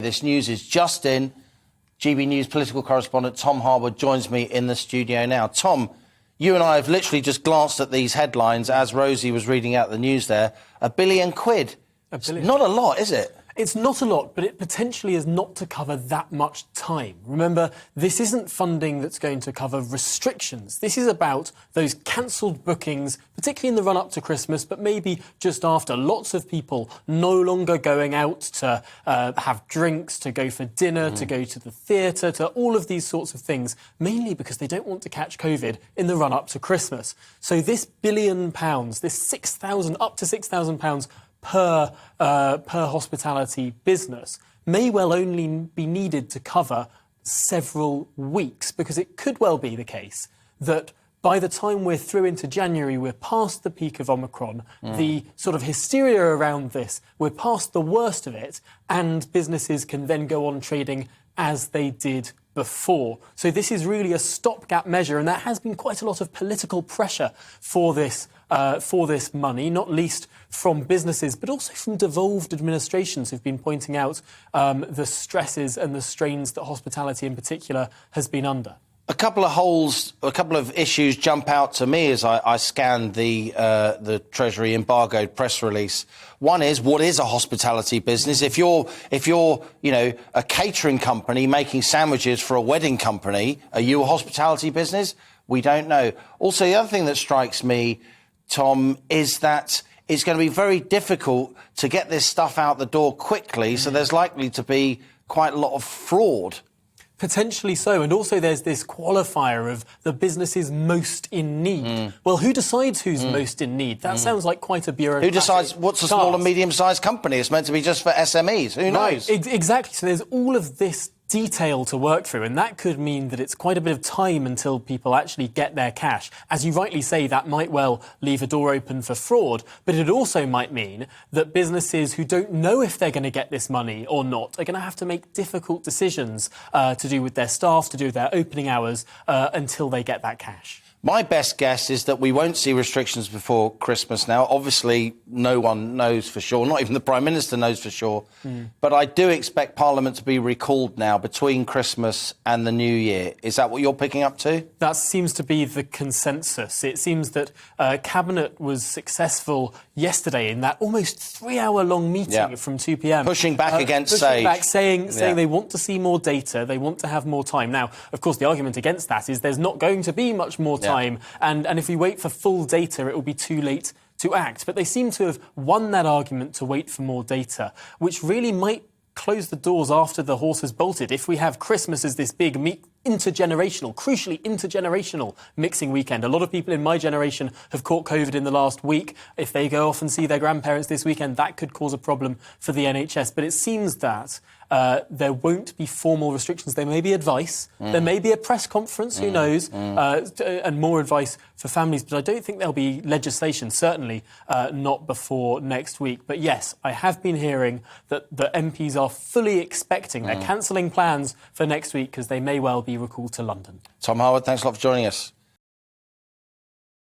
This news is just in. GBNews political correspondent Tom Harwood joins me in the studio now. Tom, you and I have literally just glanced at these headlines as Rosie was reading out the news there. £1 billion. It's not a lot, is it? It's not a lot, but it potentially is not to cover that much time. Remember, this isn't funding that's going to cover restrictions. This is about those cancelled bookings, particularly in the run-up to Christmas, but maybe just after. Lots of people no longer going out to have drinks, to go for dinner, to go to the theatre, to all of these sorts of things, mainly because they don't want to catch COVID in the run-up to Christmas. So this £1 billion, this up to £6,000 per hospitality business may well only be needed to cover several weeks, because it could well be the case that by the time we're through into January, we're past the peak of Omicron, the sort of hysteria around this, we're past the worst of it, and businesses can then go on trading as they did before. So this is really a stopgap measure, and there has been quite a lot of political pressure for this money, not least from businesses, but also from devolved administrations who've been pointing out the stresses and the strains that hospitality in particular has been under. A couple of issues jump out to me as I scanned the Treasury embargoed press release. One is, what is a hospitality business? If you're a catering company making sandwiches for a wedding company, are you a hospitality business? We don't know. Also, the other thing that strikes me, Tom, is that it's going to be very difficult to get this stuff out the door quickly, so there's likely to be quite a lot of fraud. Potentially so, and also there's this qualifier of the businesses most in need. Well, who decides who's most in need? That sounds like quite a bureaucratic Who decides what's a small and medium-sized company? It's meant to be just for SMEs. Who knows? Right, exactly. So there's all of this detail to work through, and that could mean that it's quite a bit of time until people actually get their cash. As you rightly say, that might well leave a door open for fraud, but it also might mean that businesses who don't know if they're going to get this money or not are going to have to make difficult decisions to do with their staff, to do with their opening hours, until they get that cash. My best guess is that we won't see restrictions before Christmas now. Obviously, no one knows for sure. Not even the Prime Minister knows for sure. But I do expect Parliament to be recalled now between Christmas and the New Year. Is that what you're picking up to? That seems to be the consensus. It seems that Cabinet was successful yesterday in that almost 3-hour-long meeting from 2 p.m. Pushing back against Sage. Saying they want to see more data, they want to have more time. Now, of course, the argument against that is there's not going to be much more time. And if we wait for full data, it will be too late to act. But they seem to have won that argument to wait for more data, which really might close the doors after the horse has bolted. If we have Christmas as this big crucially intergenerational mixing weekend. A lot of people in my generation have caught COVID in the last week. If they go off and see their grandparents this weekend, that could cause a problem for the NHS. But it seems that there won't be formal restrictions. There may be advice. There may be a press conference, who knows, and more advice for families. But I don't think there'll be legislation, certainly not before next week. But yes, I have been hearing that the MPs are fully expecting, they're cancelling plans for next week because they may well be recalled to London. Tom Harwood, thanks a lot for joining us.